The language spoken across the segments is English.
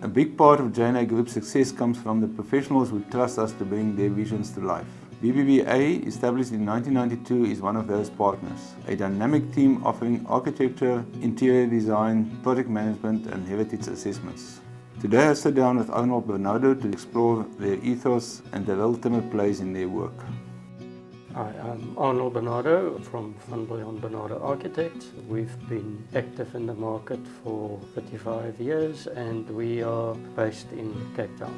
A big part of JNA Group's success comes from the professionals who trust us to bring their visions to life. VBBA, established in 1992, is one of those partners, a dynamic team offering architecture, interior design, project management and heritage assessments. Today I sit down with Arnold and Bernardo to explore their ethos and the role timber plays in their work. Hi, I'm Arnold Bernardo from Biljon Bernardo Architects. We've been active in the market for 35 years and we are based in Cape Town.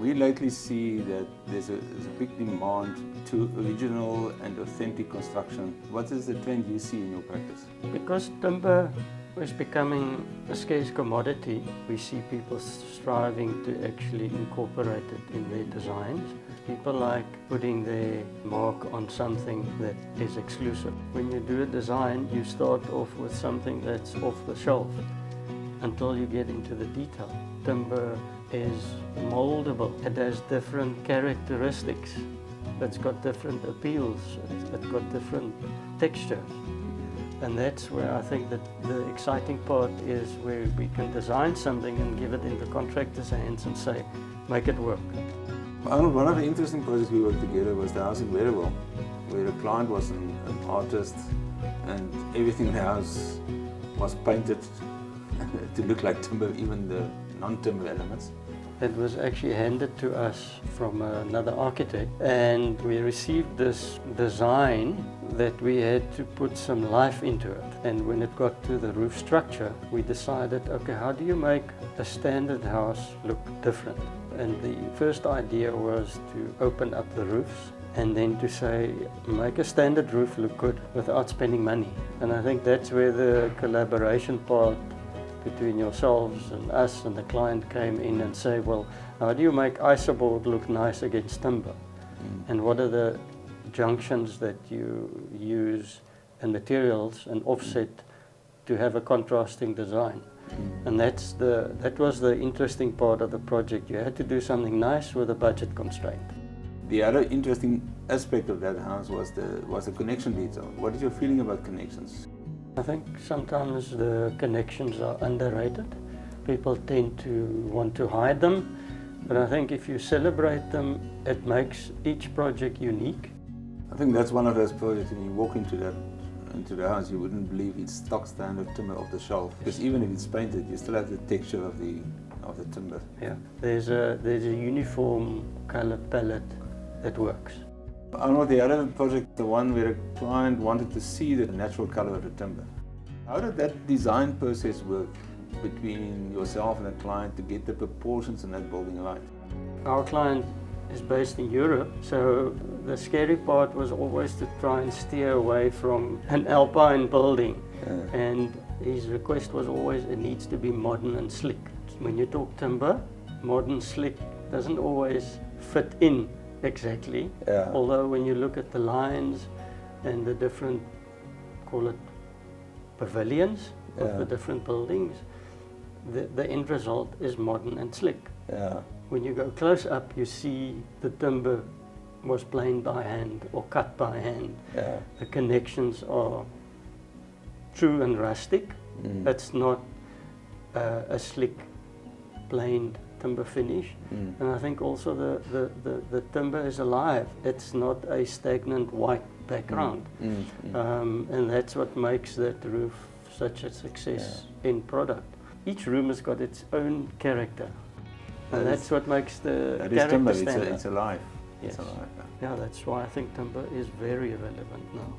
We lately see that there's a big demand to original and authentic construction. What is the trend you see in your practice? Because timber is becoming a scarce commodity, we see people striving to actually incorporate it in their designs. People like putting their mark on something that is exclusive. When you do a design, you start off with something that's off the shelf until you get into the detail. Timber is moldable. It has different characteristics. It's got different appeals. It's got different textures. And that's where I think that the exciting part is where we can design something and give it into contractors' hands and say, make it work. Arnold, one of the interesting projects we worked together was the house in Wedderwill, where the client was an artist and everything in the house was painted to look like timber, even the non-timber elements. It was actually handed to us from another architect, and we received this design that we had to put some life into it. And when it got to the roof structure, we decided, okay, how do you make a standard house look different? And the first idea was to open up the roofs and then to say, make a standard roof look good without spending money. And I think that's where the collaboration part between yourselves and us and the client came in and say, well, how do you make isoboard look nice against timber? And what are the junctions that you use and materials and offset to have a contrasting design? And that was the interesting part of the project. You had to do something nice with a budget constraint. The other interesting aspect of that house was the connection detail. What is your feeling about connections? I think sometimes the connections are underrated. People tend to want to hide them, but I think if you celebrate them, it makes each project unique. I think that's one of those projects, when you walk into the house, you wouldn't believe it's stock standard timber off the shelf. Because even if it's painted, you still have the texture of the timber. Yeah, there's a uniform color palette that works. Arnold, the other project, the one where a client wanted to see the natural color of the timber. How did that design process work between yourself and the client to get the proportions in that building right? Our client is based in Europe, so the scary part was always to try and steer away from an alpine building. And his request was always, it needs to be modern and slick. When you talk timber, modern, slick doesn't always fit in exactly. Although when you look at the lines and the different, call it pavilions of the different buildings, the end result is modern and slick. When you go close up, you see the timber was planed by hand or cut by hand. The connections are true and rustic. It's not a slick, planed timber finish. And I think also the timber is alive. It's not a stagnant white background. And that's what makes that roof such a success in product. Each room has got its own character. And that's what makes the character stand out. It's alive. Yes. It's alive. Yeah, that's why I think timber is very relevant now.